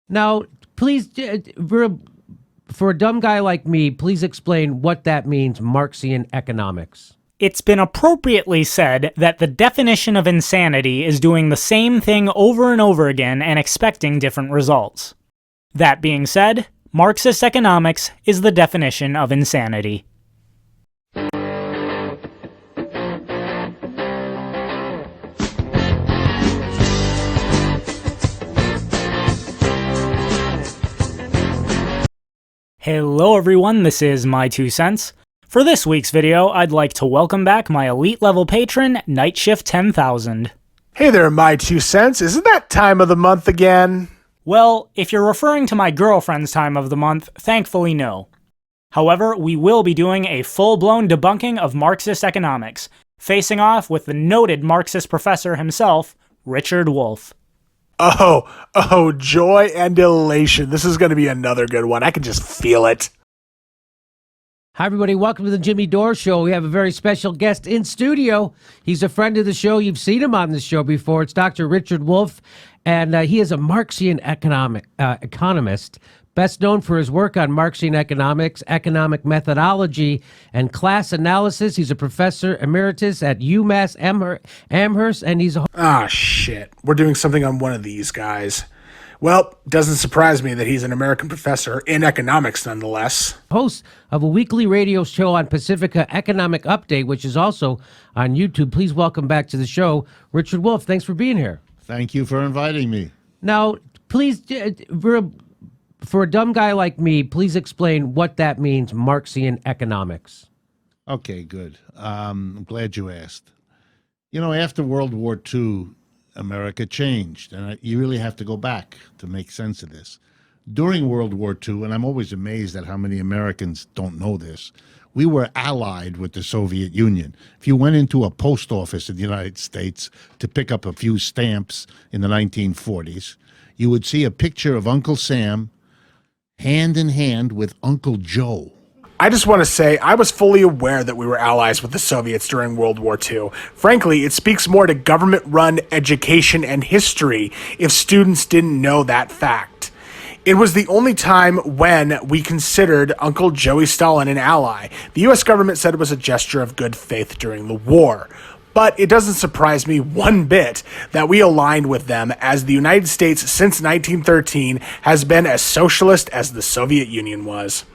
Now, please, for a dumb guy like me, please explain what that means, Marxian economics. It's been appropriately said that the definition of insanity is doing the same thing over and over again and expecting different results. That being said, Marxist economics is the definition of insanity. Hello everyone, this is My Two Cents. For this week's video, I'd like to welcome back my elite level patron, Nightshift 10,000. Hey there, My Two Cents. Isn't that time of the month again? Well, if you're referring to my girlfriend's time of the month, thankfully no. However, we will be doing a full-blown debunking of Marxist economics, facing off with the noted Marxist professor himself, Richard Wolff. Oh, joy and elation. This is going to be another good one. I can just feel it. Hi, everybody. Welcome to the Jimmy Dore Show. We have a very special guest in studio. He's a friend of the show. You've seen him on the show before. It's Dr. Richard Wolff, and he is a Marxian economist, best known for his work on Marxian economics, economic methodology, and class analysis. He's a professor emeritus at UMass Amherst, and he's a... Shit. We're doing something on one of these guys. Well, doesn't surprise me that he's an American professor in economics nonetheless. Host of a weekly radio show on Pacifica, Economic Update, which is also on YouTube. Please welcome back to the show, Richard Wolff. Thanks for being here. Thank you for inviting me. Now, please, for a dumb guy like me, please explain what that means, Marxian economics. Okay, good. I'm glad you asked. You know, after World War II, America changed, and you really have to go back to make sense of this. During World War II, and I'm always amazed at how many Americans don't know this, we were allied with the Soviet Union. If you went into a post office in the United States to pick up a few stamps in the 1940s, you would see a picture of Uncle Sam hand in hand with Uncle Joe. I just want to say I was fully aware that we were allies with the Soviets during World War II. Frankly, it speaks more to government-run education and history if students didn't know that fact. It was the only time when we considered Uncle Joey Stalin an ally. The U.S. government said it was a gesture of good faith during the war. But it doesn't surprise me one bit that we aligned with them, as the United States since 1913 has been as socialist as the Soviet Union was.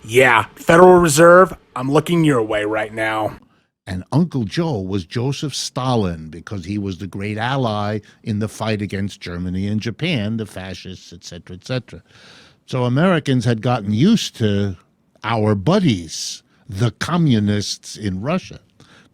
Yeah, Federal Reserve, I'm looking your way right now. And Uncle Joe was Joseph Stalin because he was the great ally in the fight against Germany and Japan, the fascists, etc., etc. So Americans had gotten used to our buddies, the communists in Russia.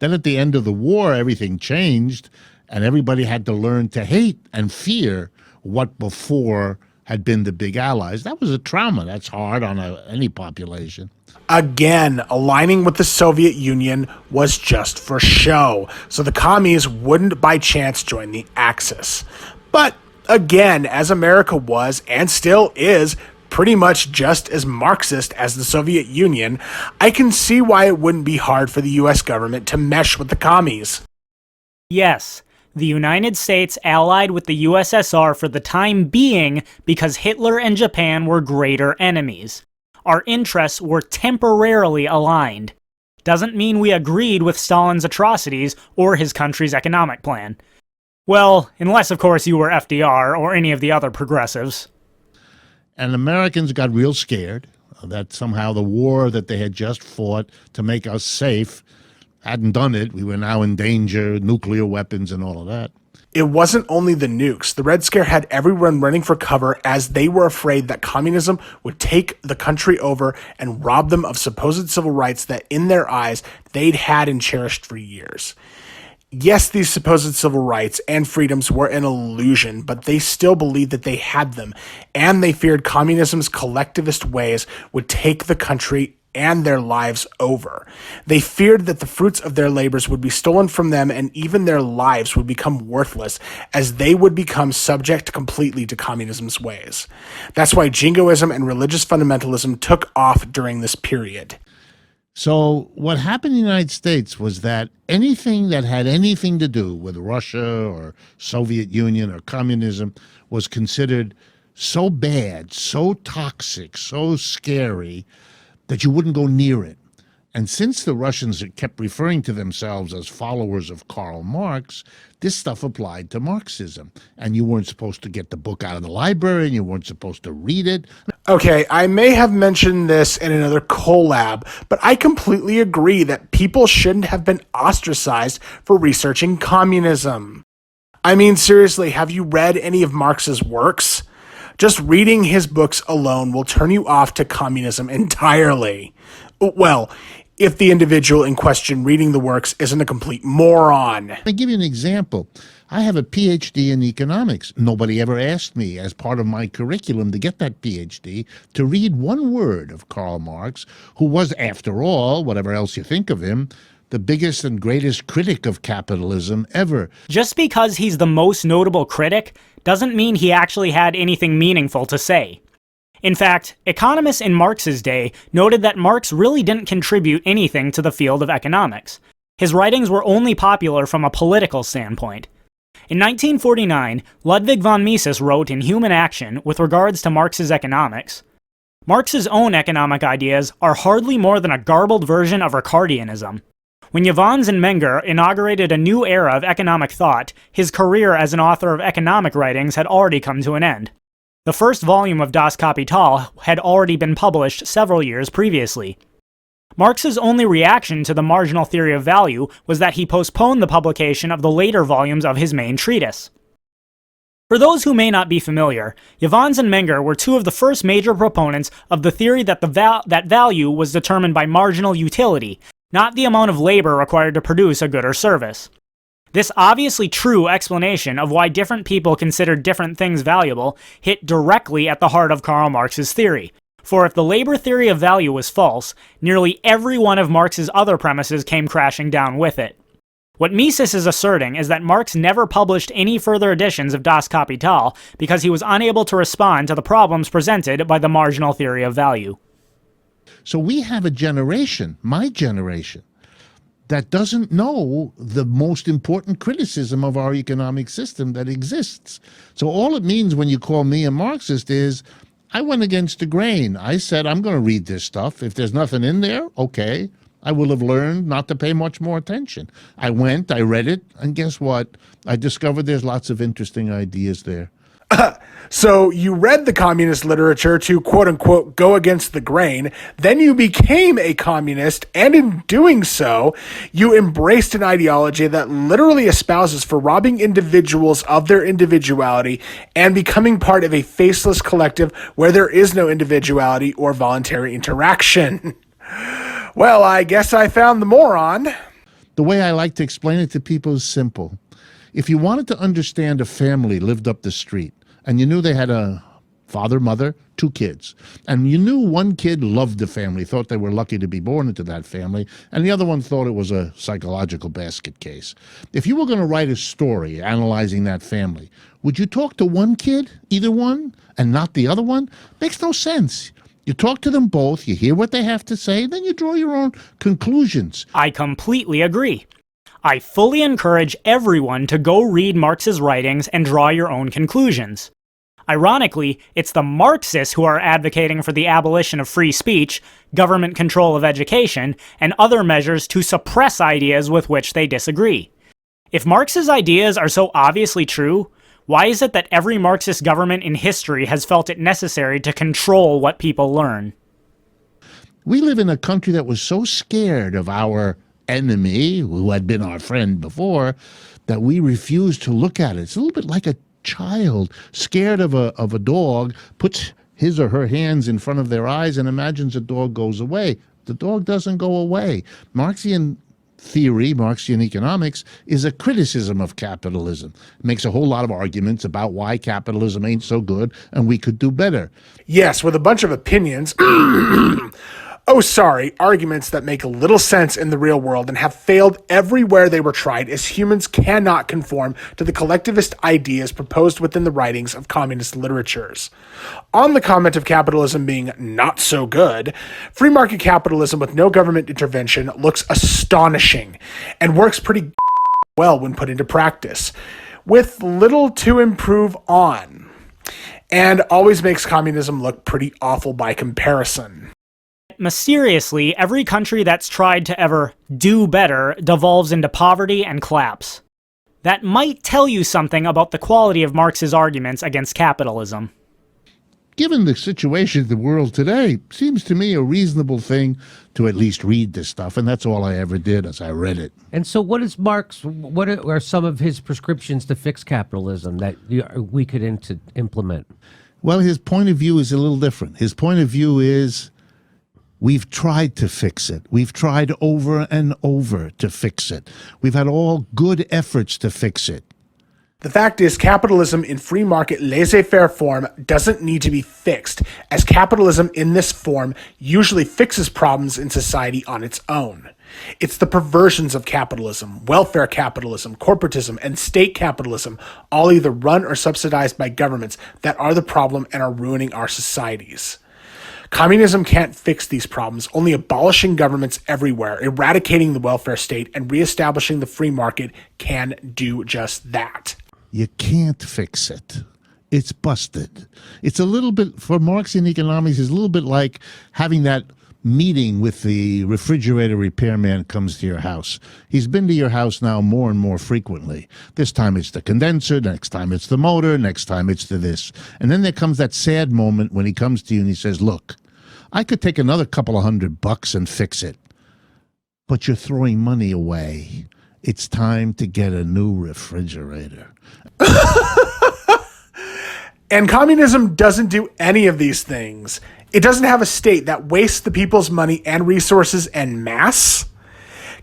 Then at the end of the war, everything changed, and everybody had to learn to hate and fear what before had been the big allies. That was a trauma. That's hard on any population. Again, aligning with the Soviet Union was just for show, so the commies wouldn't by chance join the Axis. But again, as America was, and still is, pretty much just as Marxist as the Soviet Union, I can see why it wouldn't be hard for the US government to mesh with the commies. Yes, the United States allied with the USSR for the time being because Hitler and Japan were greater enemies. Our interests were temporarily aligned. Doesn't mean we agreed with Stalin's atrocities or his country's economic plan. Well, unless of course you were FDR or any of the other progressives. And Americans got real scared that somehow the war that they had just fought to make us safe hadn't done it. We were now in danger, nuclear weapons and all of that. It wasn't only the nukes. The Red Scare had everyone running for cover as they were afraid that communism would take the country over and rob them of supposed civil rights that, in their eyes, they'd had and cherished for years. Yes, these supposed civil rights and freedoms were an illusion, but they still believed that they had them, and they feared communism's collectivist ways would take the country and their lives over. They feared that the fruits of their labors would be stolen from them, and even their lives would become worthless, as they would become subject completely to communism's ways. That's why jingoism and religious fundamentalism took off during this period. So what happened in the United States was that anything that had anything to do with Russia or Soviet Union or communism was considered so bad, so toxic, so scary that you wouldn't go near it. And since the Russians kept referring to themselves as followers of Karl Marx, this stuff applied to Marxism. And you weren't supposed to get the book out of the library, and you weren't supposed to read it. Okay, I may have mentioned this in another collab, but I completely agree that people shouldn't have been ostracized for researching communism. I mean, seriously, have you read any of Marx's works? Just reading his books alone will turn you off to communism entirely. Well, if the individual in question reading the works isn't a complete moron. Let me give you an example. I have a PhD in economics. Nobody ever asked me, as part of my curriculum to get that PhD, to read one word of Karl Marx, who was, after all, whatever else you think of him, the biggest and greatest critic of capitalism ever. Just because he's the most notable critic doesn't mean he actually had anything meaningful to say. In fact, economists in Marx's day noted that Marx really didn't contribute anything to the field of economics. His writings were only popular from a political standpoint. In 1949, Ludwig von Mises wrote in Human Action with regards to Marx's economics, "Marx's own economic ideas are hardly more than a garbled version of Ricardianism." When Jevons and Menger inaugurated a new era of economic thought, his career as an author of economic writings had already come to an end. The first volume of Das Kapital had already been published several years previously. Marx's only reaction to the marginal theory of value was that he postponed the publication of the later volumes of his main treatise. For those who may not be familiar, Jevons and Menger were two of the first major proponents of the theory that that value was determined by marginal utility, not the amount of labor required to produce a good or service. This obviously true explanation of why different people considered different things valuable hit directly at the heart of Karl Marx's theory. For if the labor theory of value was false, nearly every one of Marx's other premises came crashing down with it. What Mises is asserting is that Marx never published any further editions of Das Kapital because he was unable to respond to the problems presented by the marginal theory of value. So we have a generation, my generation, that doesn't know the most important criticism of our economic system that exists. So all it means when you call me a Marxist is, I went against the grain. I said, I'm going to read this stuff. If there's nothing in there, okay. I will have learned not to pay much more attention. I went, I read it, and guess what? I discovered there's lots of interesting ideas there. So you read the communist literature to quote-unquote go against the grain, then you became a communist, and in doing so, you embraced an ideology that literally espouses for robbing individuals of their individuality and becoming part of a faceless collective where there is no individuality or voluntary interaction. Well, I guess I found the moron. The way I like to explain it to people is simple. If you wanted to understand a family lived up the street, and you knew they had a father, mother, 2 kids, and you knew one kid loved the family, thought they were lucky to be born into that family, and the other one thought it was a psychological basket case. If you were going to write a story analyzing that family, would you talk to one kid, either one, and not the other one? Makes no sense. You talk to them both, you hear what they have to say, then you draw your own conclusions. I completely agree. I fully encourage everyone to go read Marx's writings and draw your own conclusions. Ironically, it's the Marxists who are advocating for the abolition of free speech, government control of education, and other measures to suppress ideas with which they disagree. If Marx's ideas are so obviously true, why is it that every Marxist government in history has felt it necessary to control what people learn? We live in a country that was so scared of our enemy, who had been our friend before, that we refused to look at it. It's a little bit like a child scared of a dog, puts his or her hands in front of their eyes and imagines the dog goes away. The dog doesn't go away. Marxian theory, Marxian economics, is a criticism of capitalism. It makes a whole lot of arguments about why capitalism ain't so good and we could do better. Yes, with a bunch of opinions. Arguments that make little sense in the real world and have failed everywhere they were tried, as humans cannot conform to the collectivist ideas proposed within the writings of communist literatures. On the comment of capitalism being not so good, free market capitalism with no government intervention looks astonishing and works pretty well when put into practice, with little to improve on. and always makes communism look pretty awful by comparison. Mysteriously, every country that's tried to ever do better devolves into poverty and collapse. That might tell you something about the quality of Marx's arguments against capitalism. Given the situation of the world today, seems to me a reasonable thing to at least read this stuff, and that's all I ever did as I read it. And so what is Marx, what are some of his prescriptions to fix capitalism that we could implement? Well, his point of view is a little different. His point of view is we've tried to fix it. We've tried over and over to fix it. We've had all good efforts to fix it. The fact is, capitalism in free market laissez-faire form doesn't need to be fixed, as capitalism in this form usually fixes problems in society on its own. It's the perversions of capitalism, welfare capitalism, corporatism, and state capitalism, all either run or subsidized by governments, that are the problem and are ruining our societies. Communism can't fix these problems. Only abolishing governments everywhere, eradicating the welfare state, and reestablishing the free market can do just that. You can't fix it. It's busted. It's a little bit, for Marxian economics, it's a little bit like having that meeting with the refrigerator repairman comes to your house. He's been to your house now more and more frequently. This time it's the condenser, next time it's the motor, next time it's the this. And then there comes that sad moment when he comes to you and he says, look, I could take another couple of $100 and fix it, but you're throwing money away. It's time to get a new refrigerator. And communism doesn't do any of these things. It doesn't have a state that wastes the people's money and resources en masse.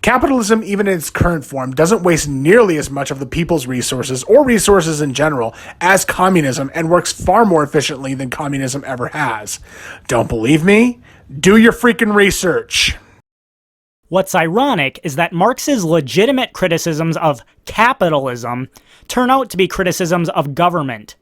Capitalism, even in its current form, doesn't waste nearly as much of the people's resources, or resources in general, as communism, and works far more efficiently than communism ever has. Don't believe me? Do your freaking research. What's ironic is that Marx's legitimate criticisms of capitalism turn out to be criticisms of government.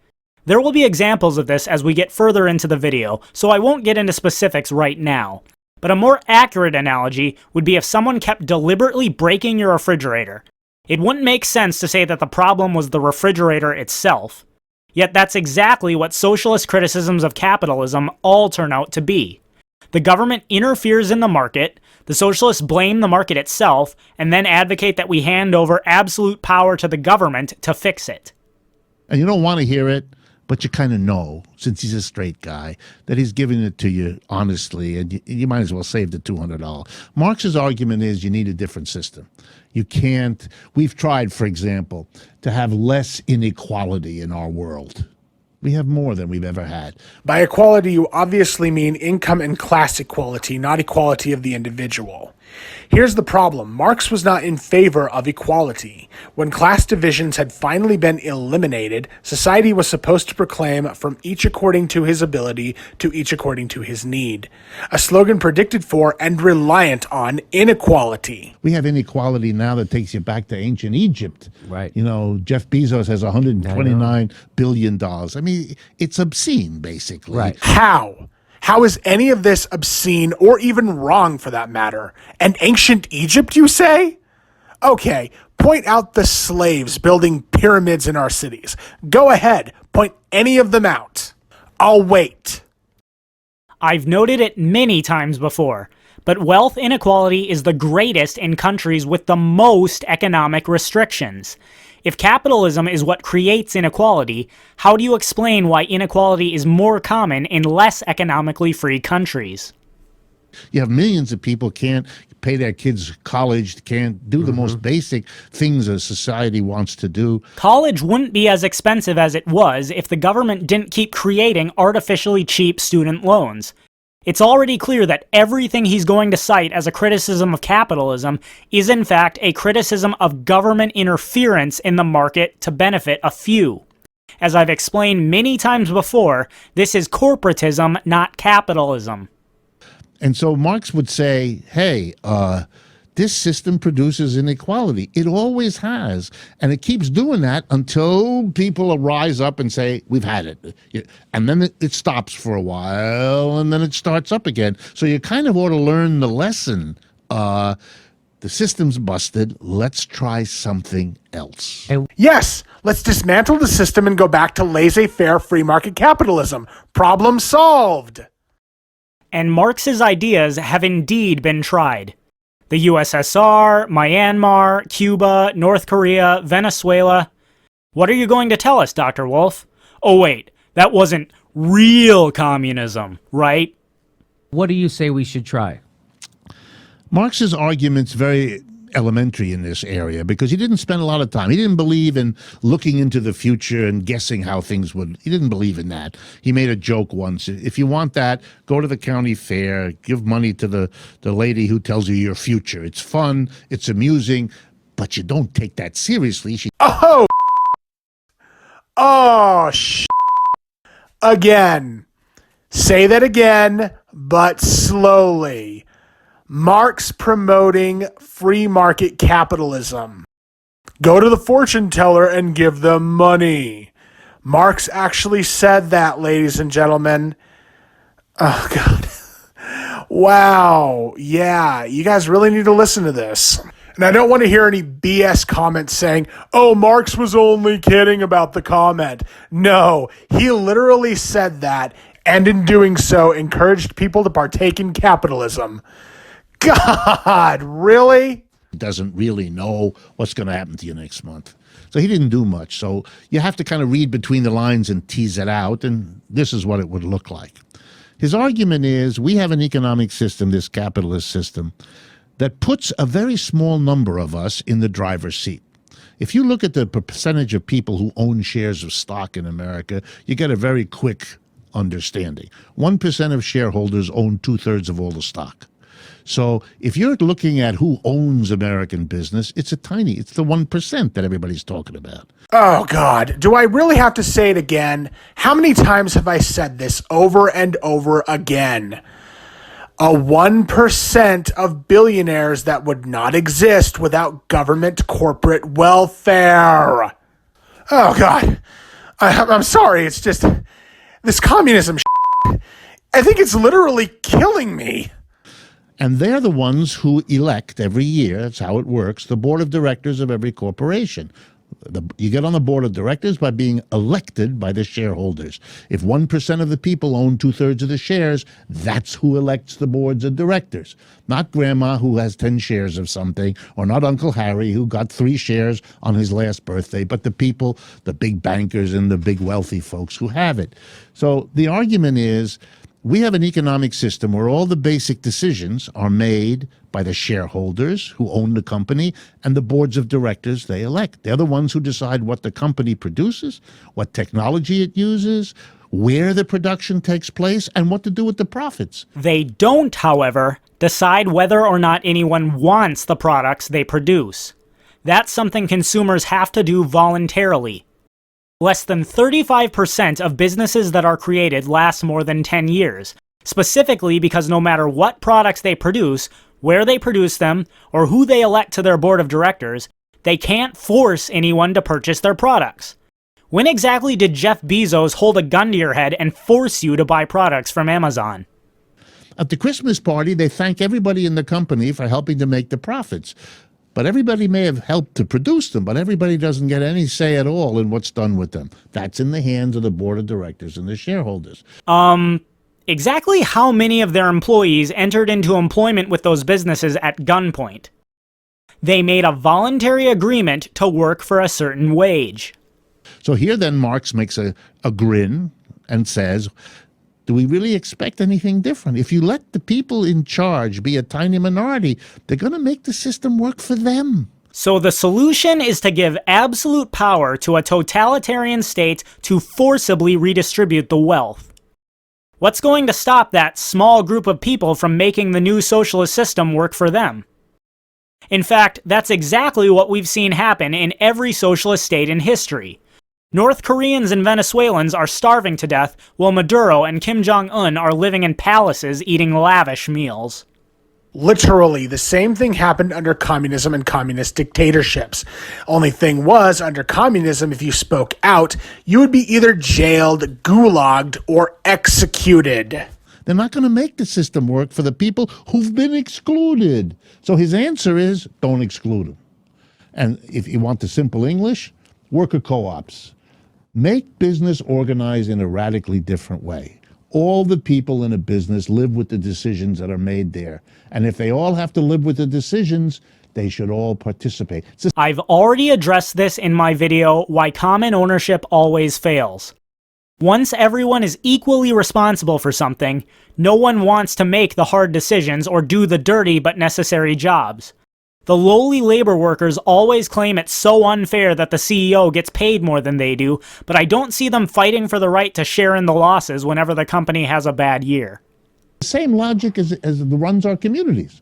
There will be examples of this as we get further into the video, so I won't get into specifics right now. But a more accurate analogy would be if someone kept deliberately breaking your refrigerator. It wouldn't make sense to say that the problem was the refrigerator itself. Yet that's exactly what socialist criticisms of capitalism all turn out to be. The government interferes in the market, the socialists blame the market itself, and then advocate that we hand over absolute power to the government to fix it. And you don't want to hear it, but you kind of know, since he's a straight guy, that he's giving it to you honestly, and you might as well save the $200. Marx's argument is you need a different system. You can't, we've tried, for example, to have less inequality in our world. We have more than we've ever had. By equality, you obviously mean income and class equality, not equality of the individual. Here's the problem. Marx was not in favor of equality. When class divisions had finally been eliminated, society was supposed to proclaim from each according to his ability to each according to his need. A slogan predicted for and reliant on inequality. We have inequality now that takes you back to ancient Egypt. Right. You know, Jeff Bezos has $129 billion. I mean, it's obscene, basically. Right. How? How is any of this obscene, or even wrong for that matter? And ancient Egypt, you say? Okay, point out the slaves building pyramids in our cities. Go ahead, point any of them out. I'll wait. I've noted it many times before, but wealth inequality is the greatest in countries with the most economic restrictions. If capitalism is what creates inequality, how do you explain why inequality is more common in less economically free countries? You have millions of people can't pay their kids college, can't do the most basic things a society wants to do. College wouldn't be as expensive as it was if the government didn't keep creating artificially cheap student loans. It's already clear that everything he's going to cite as a criticism of capitalism is in fact a criticism of government interference in the market to benefit a few. As I've explained many times before, this is corporatism, not capitalism. And so Marx would say, hey, this system produces inequality. It always has. And it keeps doing that until people rise up and say, we've had it. And then it stops for a while, and then it starts up again. So you kind of ought to learn the lesson. The system's busted. Let's try something else. Yes, let's dismantle the system and go back to laissez-faire free market capitalism. Problem solved. And Marx's ideas have indeed been tried. The USSR, Myanmar, Cuba, North Korea, Venezuela. What are you going to tell us, Dr. Wolff? Oh wait, that wasn't real communism, right? What do you say we should try? Marx's argument's very elementary in this area because he didn't spend a lot of time. He didn't believe in looking into the future and guessing how things would. He didn't believe in that. He made a joke once. If you want that, go to the county fair, give money to the lady who tells you your future. It's fun, it's amusing, but you don't take that seriously. Again. Say that again, but slowly. Marx promoting free market capitalism. Go to the fortune teller and give them money. Marx actually said that, ladies and gentlemen. Oh, God. Wow. Yeah, you guys really need to listen to this. And I don't want to hear any BS comments saying, oh, Marx was only kidding about the comment. No, he literally said that, and in doing so, encouraged people to partake in capitalism. God, really? He doesn't really know what's going to happen to you next month. So he didn't do much. So you have to kind of read between the lines and tease it out, and this is what it would look like. His argument is we have an economic system, this capitalist system, that puts a very small number of us in the driver's seat. If you look at the percentage of people who own shares of stock in America, you get a very quick understanding. 1% of shareholders own 2/3 of all the stock. So if you're looking at who owns American business, it's the 1% that everybody's talking about. Oh, God. Do I really have to say it again? How many times have I said this over and over again? A 1% of billionaires that would not exist without government corporate welfare. Oh, God. I'm sorry. It's just this communism shit. I think it's literally killing me. And they're the ones who elect every year, that's how it works, the board of directors of every corporation. You get on the board of directors by being elected by the shareholders. If 1% of the people own 2/3 of the shares, that's who elects the boards of directors. Not grandma who has 10 shares of something, or not Uncle Harry who got 3 shares on his last birthday, but the people, the big bankers and the big wealthy folks who have it. So the argument is, we have an economic system where all the basic decisions are made by the shareholders who own the company and the boards of directors they elect. They're the ones who decide what the company produces, what technology it uses, where the production takes place, and what to do with the profits. They don't, however, decide whether or not anyone wants the products they produce. That's something consumers have to do voluntarily. Less than 35% of businesses that are created last more than 10 years, specifically because no matter what products they produce, where they produce them, or who they elect to their board of directors, they can't force anyone to purchase their products. When exactly did Jeff Bezos hold a gun to your head and force you to buy products from Amazon? At the Christmas party, they thank everybody in the company for helping to make the profits. But everybody may have helped to produce them, but everybody doesn't get any say at all in what's done with them. That's in the hands of the board of directors and the shareholders. Exactly how many of their employees entered into employment with those businesses at gunpoint? They made a voluntary agreement to work for a certain wage. So here then Marx makes a grin and says, do we really expect anything different? If you let the people in charge be a tiny minority, they're going to make the system work for them. So the solution is to give absolute power to a totalitarian state to forcibly redistribute the wealth. What's going to stop that small group of people from making the new socialist system work for them? In fact, that's exactly what we've seen happen in every socialist state in history. North Koreans and Venezuelans are starving to death, while Maduro and Kim Jong-un are living in palaces eating lavish meals. Literally, the same thing happened under communism and communist dictatorships. Only thing was, under communism, if you spoke out, you would be either jailed, gulagged, or executed. They're not going to make the system work for the people who've been excluded. So his answer is, don't exclude them. And if you want the simple English, worker co-ops. Make business organized in a radically different way. All the people in a business live with the decisions that are made there. And if they all have to live with the decisions, they should all participate. I've already addressed this in my video, Why Common Ownership Always Fails. Once everyone is equally responsible for something, no one wants to make the hard decisions or do the dirty but necessary jobs. The lowly labor workers always claim it's so unfair that the CEO gets paid more than they do, but I don't see them fighting for the right to share in the losses whenever the company has a bad year. The same logic as runs our communities.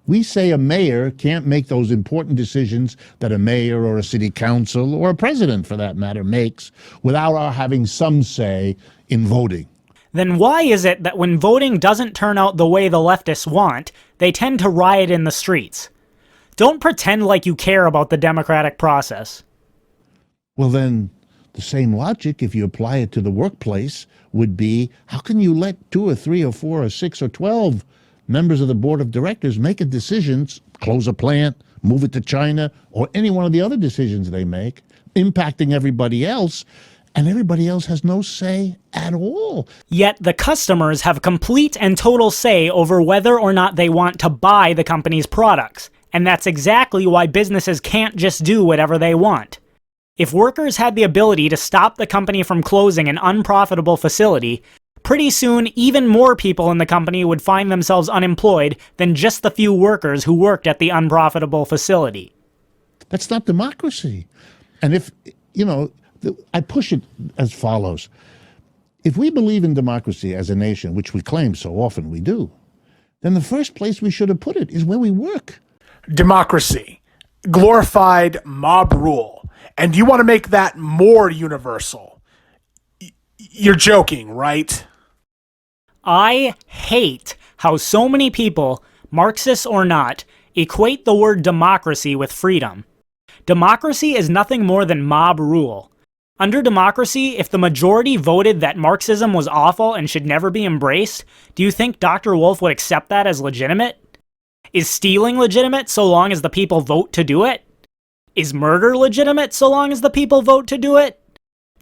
We say a mayor can't make those important decisions that a mayor or a city council or a president, for that matter, makes without our having some say in voting. Then why is it that when voting doesn't turn out the way the leftists want, they tend to riot in the streets? Don't pretend like you care about the democratic process. Well, then, the same logic, if you apply it to the workplace, would be, how can you let 2 or 3 or 4 or 6 or 12 members of the board of directors make a decision, close a plant, move it to China, or any one of the other decisions they make, impacting everybody else, and everybody else has no say at all? Yet the customers have complete and total say over whether or not they want to buy the company's products. And that's exactly why businesses can't just do whatever they want. If workers had the ability to stop the company from closing an unprofitable facility, pretty soon even more people in the company would find themselves unemployed than just the few workers who worked at the unprofitable facility. That's not democracy. And if, I push it as follows. If we believe in democracy as a nation, which we claim so often we do, then the first place we should have put it is where we work. Democracy, glorified mob rule, and you want to make that more universal. You're joking, right? I hate how so many people, Marxists or not, equate the word democracy with freedom. Democracy is nothing more than mob rule. Under democracy, if the majority voted that Marxism was awful and should never be embraced, do you think Dr. Wolff would accept that as legitimate? Is stealing legitimate so long as the people vote to do it? Is murder legitimate so long as the people vote to do it?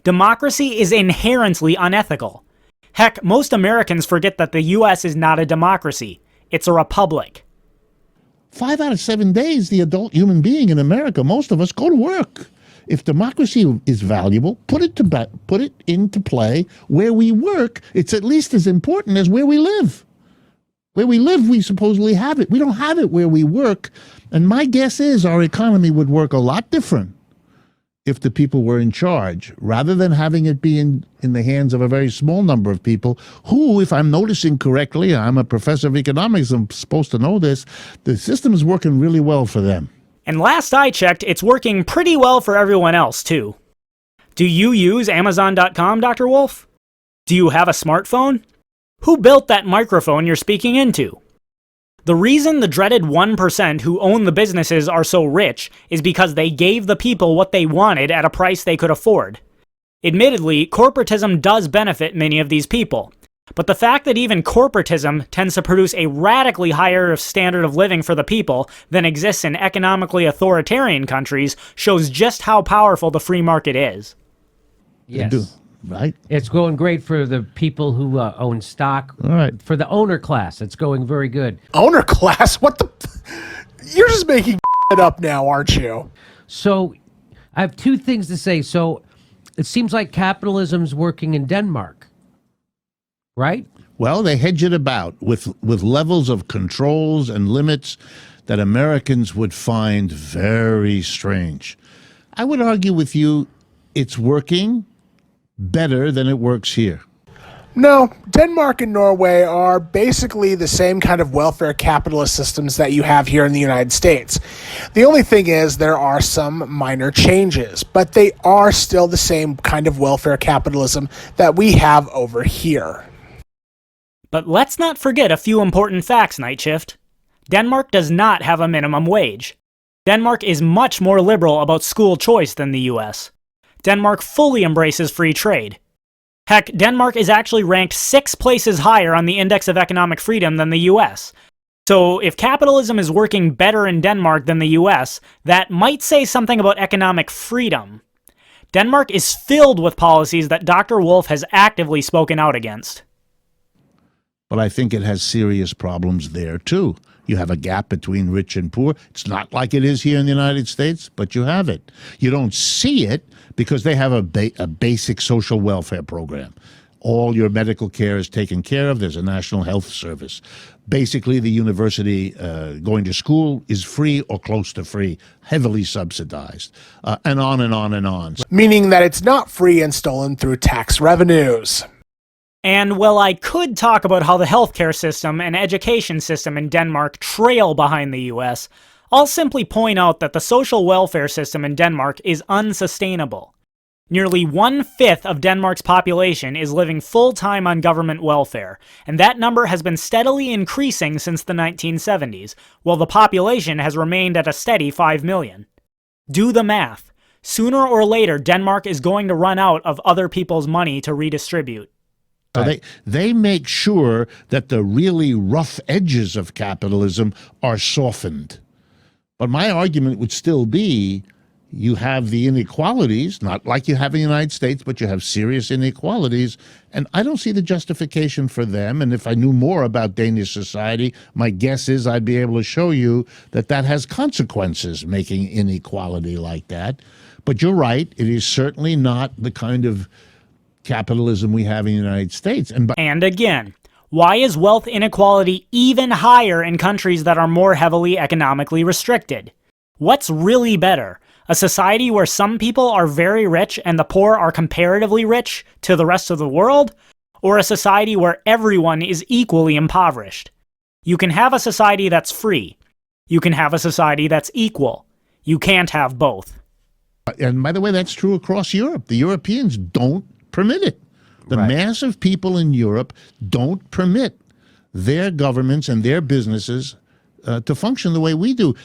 Democracy is inherently unethical. Heck, most Americans forget that the US is not a democracy. It's a republic. 5 out of 7 days, the adult human being in America, most of us go to work. If democracy is valuable, put it into play where we work. It's at least as important as where we live. Where we live, we supposedly have it. We don't have it where we work. And my guess is our economy would work a lot different if the people were in charge, rather than having it be in the hands of a very small number of people who, if I'm noticing correctly, I'm a professor of economics, I'm supposed to know this, the system is working really well for them. And last I checked, it's working pretty well for everyone else, too. Do you use Amazon.com, Dr. Wolff? Do you have a smartphone? Who built that microphone you're speaking into? The reason the dreaded 1% who own the businesses are so rich is because they gave the people what they wanted at a price they could afford. Admittedly, corporatism does benefit many of these people, but the fact that even corporatism tends to produce a radically higher standard of living for the people than exists in economically authoritarian countries shows just how powerful the free market is. Yes. Right? It's going great for the people who own stock. All right. For the owner class, it's going very good. Owner class? What the? You're just making it up now, aren't you? So I have 2 things to say. So it seems like capitalism's working in Denmark, right? Well, they hedge it about with levels of controls and limits that Americans would find very strange. I would argue with you it's working better than it works here. No, Denmark and Norway are basically the same kind of welfare capitalist systems that you have here in the United States. The only thing is there are some minor changes, but they are still the same kind of welfare capitalism that we have over here. But let's not forget a few important facts, Night Shift. Denmark does not have a minimum wage. Denmark is much more liberal about school choice than the US. Denmark fully embraces free trade. Heck, Denmark is actually ranked 6 places higher on the Index of Economic Freedom than the US. So if capitalism is working better in Denmark than the US, that might say something about economic freedom. Denmark is filled with policies that Dr. Wolff has actively spoken out against. But I think it has serious problems there, too. You have a gap between rich and poor. It's not like it is here in the United States, but you have it. You don't see it because they have a basic social welfare program. All your medical care is taken care of. There's a national health service. Basically, the university going to school is free or close to free, heavily subsidized, and on and on and on. Meaning that it's not free and stolen through tax revenues. And while I could talk about how the healthcare system and education system in Denmark trail behind the US, I'll simply point out that the social welfare system in Denmark is unsustainable. Nearly 1/5 of Denmark's population is living full-time on government welfare, and that number has been steadily increasing since the 1970s, while the population has remained at a steady 5 million. Do the math. Sooner or later, Denmark is going to run out of other people's money to redistribute. So they make sure that the really rough edges of capitalism are softened. But my argument would still be you have the inequalities, not like you have in the United States, but you have serious inequalities. And I don't see the justification for them. And if I knew more about Danish society, my guess is I'd be able to show you that that has consequences, making inequality like that. But you're right, it is certainly not the kind of capitalism we have in the United States. And again, why is wealth inequality even higher in countries that are more heavily economically restricted? What's really better? A society where some people are very rich and the poor are comparatively rich to the rest of the world? Or a society where everyone is equally impoverished? You can have a society that's free. You can have a society that's equal. You can't have both. And by the way, that's true across Europe. The Europeans don't permit it. The mass of people in Europe don't permit their governments and their businesses to function the way we do.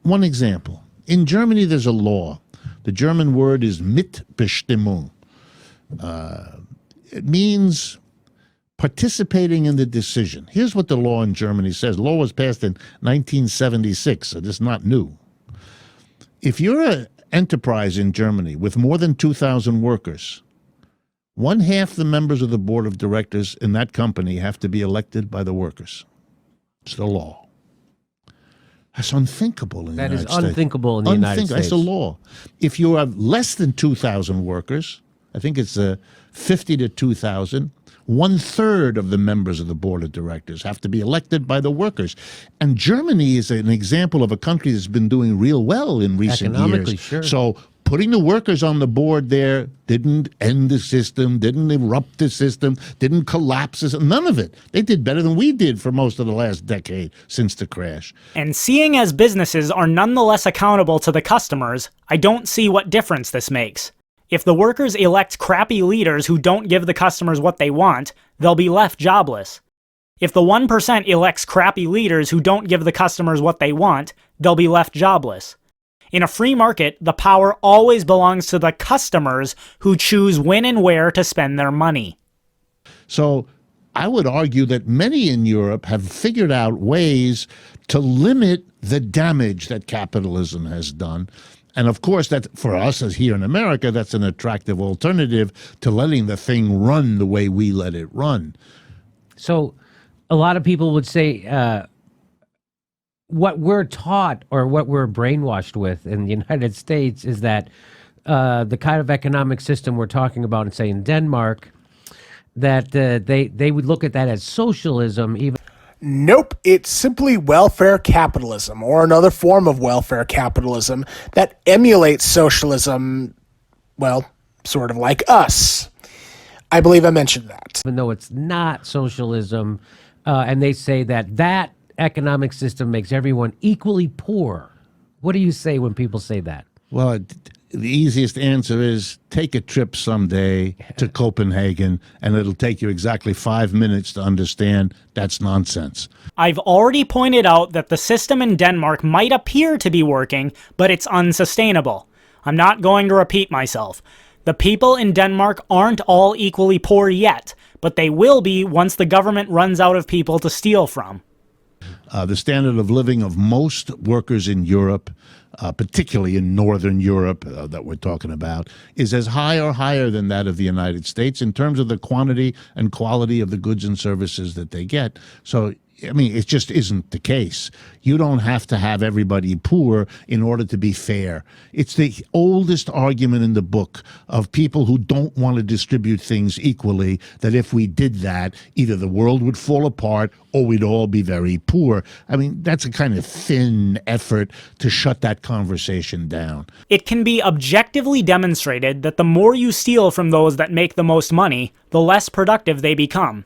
One example. In Germany, there's a law. The German word is Mitbestimmung. It means participating in the decision. Here's what the law in Germany says. The law was passed in 1976, so this is not new. If you're an enterprise in Germany with more than 2,000 workers, 1/2 the members of the board of directors in that company have to be elected by the workers. It's the law. That's unthinkable in the United States. That is unthinkable in the United States. That's the law. If you have less than 2,000 workers, I think it's 50 to 2,000, 1/3 of the members of the board of directors have to be elected by the workers. And Germany is an example of a country that's been doing real well in recent Economically, years. sure. So putting the workers on the board there didn't end the system, didn't erupt the system, didn't collapse it, none of it. They did better than we did for most of the last decade since the crash. And seeing as businesses are nonetheless accountable to the customers, I don't see what difference this makes. If the workers elect crappy leaders who don't give the customers what they want, they'll be left jobless. If the 1% elects crappy leaders who don't give the customers what they want, they'll be left jobless. In a free market, the power always belongs to the customers who choose when and where to spend their money. So I would argue that many in Europe have figured out ways to limit the damage that capitalism has done. And of course, that for us as here in America, that's an attractive alternative to letting the thing run the way we let it run. So a lot of people would say what we're taught or what we're brainwashed with in the United States is that the kind of economic system we're talking about in, say, in Denmark, that they would look at that as socialism. Even Nope, it's simply welfare capitalism, or another form of welfare capitalism that emulates socialism, well, sort of like us. I believe I mentioned that. even though it's not socialism, and they say that economic system makes everyone equally poor. What do you say when people say that? Well, the easiest answer is take a trip someday to Copenhagen, and it'll take you exactly 5 minutes to understand that's nonsense. I've already pointed out that the system in Denmark might appear to be working, but it's unsustainable. I'm not going to repeat myself. The people in Denmark aren't all equally poor yet, but they will be once the government runs out of people to steal from. The standard of living of most workers in Europe, particularly in Northern Europe that we're talking about, is as high or higher than that of the United States in terms of the quantity and quality of the goods and services that they get. So, I mean, it just isn't the case. You don't have to have everybody poor in order to be fair. It's the oldest argument in the book of people who don't want to distribute things equally, that if we did that, either the world would fall apart or we'd all be very poor. I mean, that's a kind of thin effort to shut that conversation down. It can be objectively demonstrated that the more you steal from those that make the most money, the less productive they become.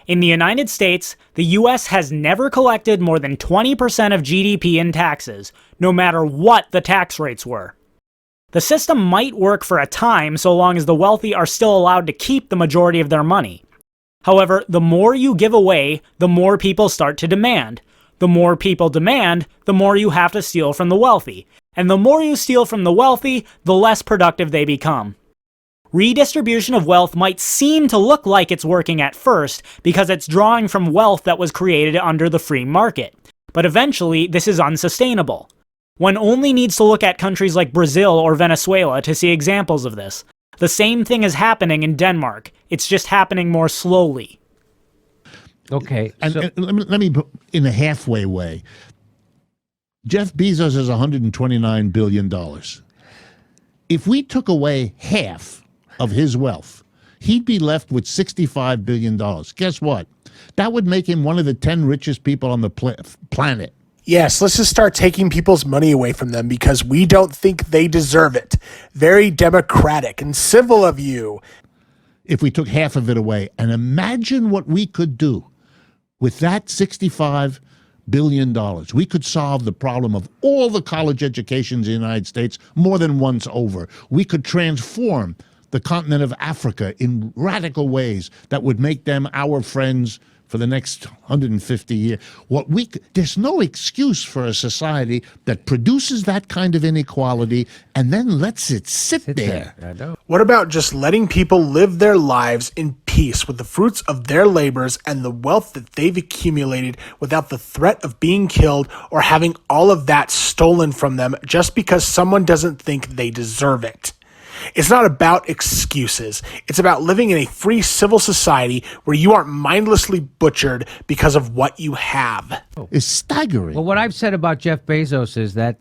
In the United States, the US has never collected more than 20% of GDP in taxes, no matter what the tax rates were. The system might work for a time so long as the wealthy are still allowed to keep the majority of their money. However, the more you give away, the more people start to demand. The more people demand, the more you have to steal from the wealthy. And the more you steal from the wealthy, the less productive they become. Redistribution of wealth might seem to look like it's working at first because it's drawing from wealth that was created under the free market. But eventually, this is unsustainable. One only needs to look at countries like Brazil or Venezuela to see examples of this. The same thing is happening in Denmark. It's just happening more slowly. Okay. And let me put in a halfway way. Jeff Bezos has $129 billion. If we took away half of his wealth, he'd be left with $65 billion. Guess what? That would make him one of the 10 richest people on the planet. Yes, let's just start taking people's money away from them because we don't think they deserve it. Very democratic and civil of you. If we took half of it away, and imagine what we could do with that $65 billion. We could solve the problem of all the college educations in the United States more than once over. We could transform the continent of Africa in radical ways that would make them our friends for the next 150 years. There's no excuse for a society that produces that kind of inequality and then lets it sit there. I know. What about just letting people live their lives in peace with the fruits of their labors and the wealth that they've accumulated without the threat of being killed or having all of that stolen from them just because someone doesn't think they deserve it? It's not about excuses. It's about living in a free civil society where you aren't mindlessly butchered because of what you have. It's staggering. Well, what I've said about Jeff Bezos is that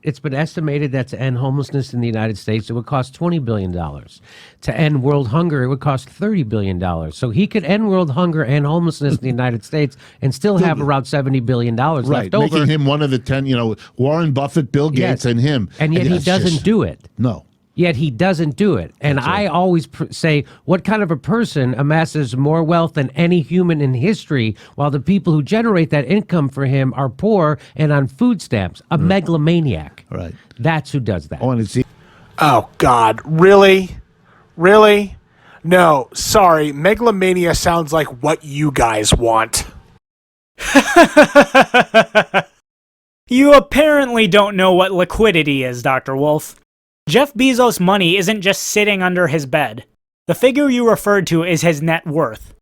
it's been estimated that to end homelessness in the United States, it would cost $20 billion. To end world hunger, it would cost $30 billion. So he could end world hunger and homelessness in the United States and still have around $70 billion left over. Making him one of the 10, Warren Buffett, Bill Gates, and him. And yet he doesn't do it. No. Yet he doesn't do it. And I always say, what kind of a person amasses more wealth than any human in history, while the people who generate that income for him are poor and on food stamps? A megalomaniac. Right. That's who does that. Oh, God. Really? Really? No, sorry. Megalomania sounds like what you guys want. You apparently don't know what liquidity is, Dr. Wolff. Jeff Bezos' money isn't just sitting under his bed. The figure you referred to is his net worth.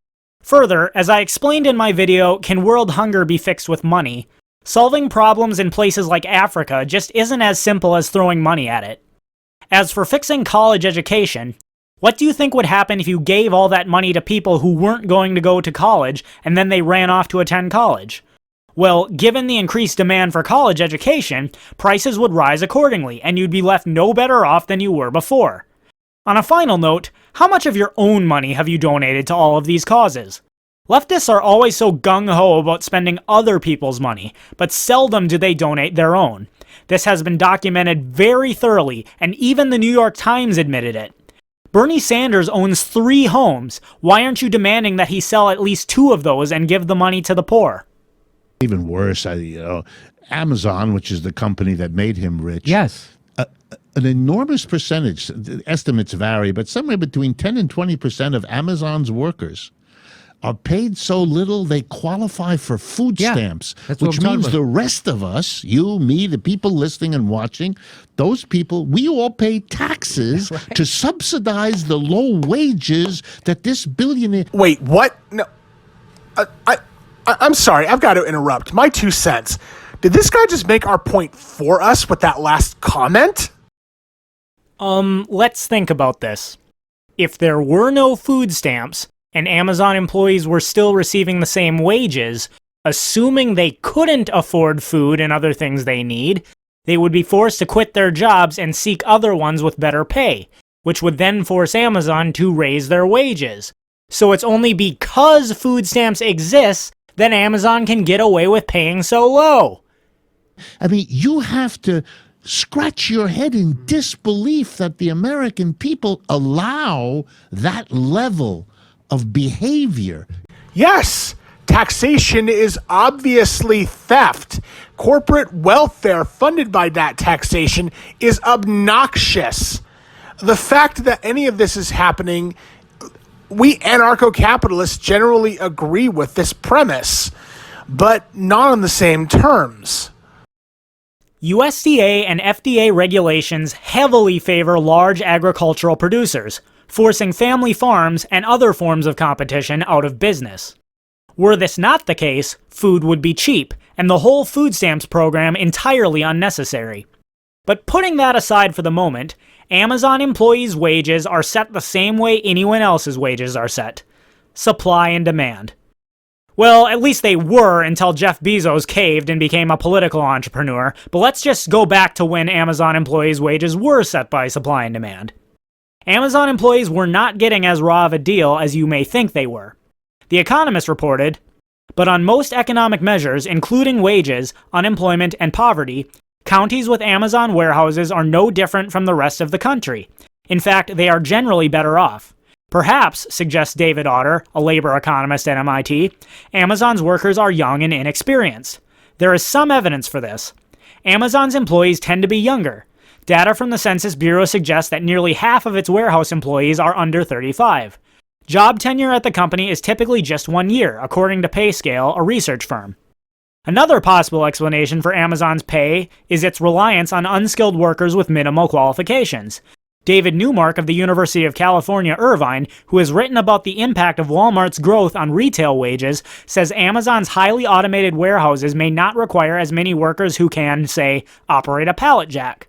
Further, as I explained in my video, Can World Hunger Be Fixed with Money?, solving problems in places like Africa just isn't as simple as throwing money at it. As for fixing college education, what do you think would happen if you gave all that money to people who weren't going to go to college and then they ran off to attend college? Well, given the increased demand for college education, prices would rise accordingly, and you'd be left no better off than you were before. On a final note, how much of your own money have you donated to all of these causes? Leftists are always so gung-ho about spending other people's money, but seldom do they donate their own. This has been documented very thoroughly, and even the New York Times admitted it. Bernie Sanders owns 3 homes. Why aren't you demanding that he sell at least 2 of those and give the money to the poor? Even worse, Amazon, which is the company that made him rich. Yes. An enormous percentage, the estimates vary, but somewhere between 10 and 20% of Amazon's workers are paid so little they qualify for food Yeah, stamps, that's what which I'm talking means about. the rest of us, you, me, the people listening and watching, those people, we all pay taxes to subsidize the low wages that this billionaire... Wait, what? No, I'm sorry. I've got to interrupt. My 2 cents. Did this guy just make our point for us with that last comment? Let's think about this. If there were no food stamps, and Amazon employees were still receiving the same wages, assuming they couldn't afford food and other things they need, they would be forced to quit their jobs and seek other ones with better pay, which would then force Amazon to raise their wages. So it's only because food stamps exist that Amazon can get away with paying so low. I mean, you have to scratch your head in disbelief that the American people allow that level of behavior. Yes, taxation is obviously theft. Corporate welfare funded by that taxation is obnoxious. The fact that any of this is happening, we anarcho-capitalists generally agree with this premise, but not on the same terms. USDA and FDA regulations heavily favor large agricultural producers, forcing family farms and other forms of competition out of business. Were this not the case, food would be cheap, and the whole food stamps program entirely unnecessary. But putting that aside for the moment, Amazon employees' wages are set the same way anyone else's wages are set. Supply and demand. Well, at least they were until Jeff Bezos caved and became a political entrepreneur, but let's just go back to when Amazon employees' wages were set by supply and demand. Amazon employees were not getting as raw of a deal as you may think they were. The Economist reported, but on most economic measures, including wages, unemployment, and poverty, counties with Amazon warehouses are no different from the rest of the country. In fact, they are generally better off. Perhaps, suggests David Otter, a labor economist at MIT, Amazon's workers are young and inexperienced. There is some evidence for this. Amazon's employees tend to be younger. Data from the Census Bureau suggests that nearly half of its warehouse employees are under 35. Job tenure at the company is typically just 1 year, according to PayScale, a research firm. Another possible explanation for Amazon's pay is its reliance on unskilled workers with minimal qualifications. David Newmark of the University of California, Irvine, who has written about the impact of Walmart's growth on retail wages, says Amazon's highly automated warehouses may not require as many workers who can, say, operate a pallet jack.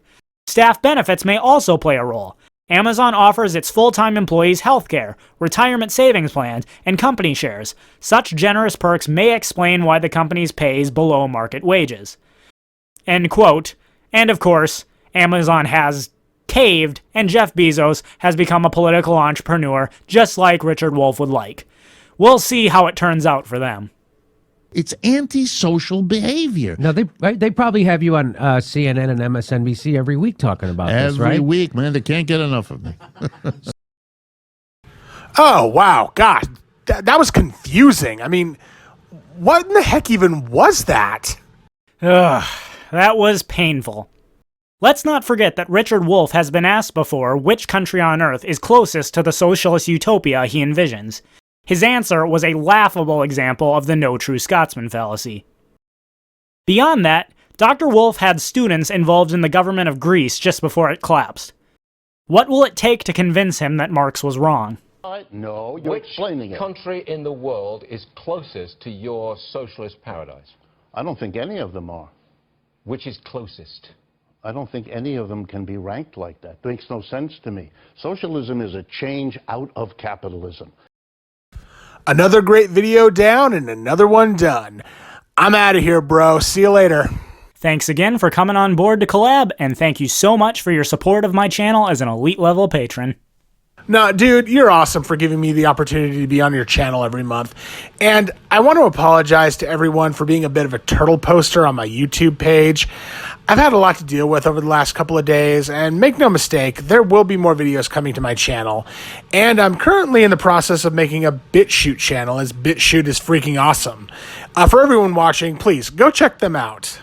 Staff benefits may also play a role. Amazon offers its full-time employees healthcare, retirement savings plans, and company shares. Such generous perks may explain why the company's pay is below market wages. End quote. And of course, Amazon has caved, and Jeff Bezos has become a political entrepreneur, just like Richard Wolff would like. We'll see how it turns out for them. It's antisocial behavior. No, they probably have you on CNN and MSNBC every week talking about this, right? Every week, man. They can't get enough of me. Oh, wow. God, that was confusing. I mean, what in the heck even was that? Ugh, that was painful. Let's not forget that Richard Wolff has been asked before which country on earth is closest to the socialist utopia he envisions. His answer was a laughable example of the no true Scotsman fallacy. Beyond that, Dr. Wolff had students involved in the government of Greece just before it collapsed. What will it take to convince him that Marx was wrong? No, you're explaining it. Which country in the world is closest to your socialist paradise? I don't think any of them are. Which is closest? I don't think any of them can be ranked like that. It makes no sense to me. Socialism is a change out of capitalism. Another great video down and another one done. I'm out of here, bro. See you later. Thanks again for coming on board to collab, and thank you so much for your support of my channel as an elite level patron. No, dude, you're awesome for giving me the opportunity to be on your channel every month. And I want to apologize to everyone for being a bit of a turtle poster on my YouTube page. I've had a lot to deal with over the last couple of days, and make no mistake, there will be more videos coming to my channel. And I'm currently in the process of making a BitChute channel, as BitChute is freaking awesome. For everyone watching, please go check them out.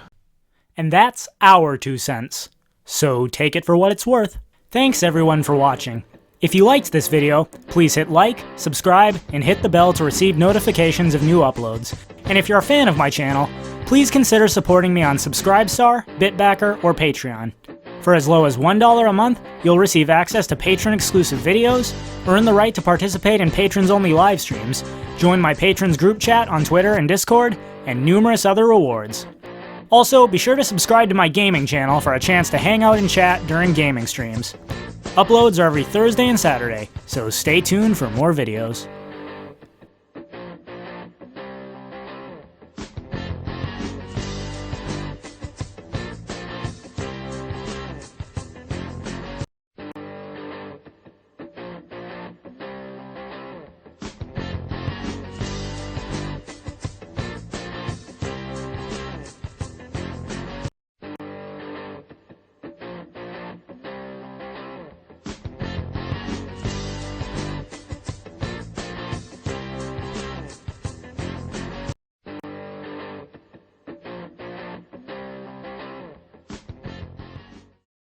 And that's our 2 cents. So take it for what it's worth. Thanks everyone for watching. If you liked this video, please hit like, subscribe, and hit the bell to receive notifications of new uploads. And if you're a fan of my channel, please consider supporting me on Subscribestar, Bitbacker, or Patreon. For as low as $1 a month, you'll receive access to patron-exclusive videos, earn the right to participate in patrons-only live streams, join my patrons group chat on Twitter and Discord, and numerous other rewards. Also, be sure to subscribe to my gaming channel for a chance to hang out and chat during gaming streams. Uploads are every Thursday and Saturday, so stay tuned for more videos.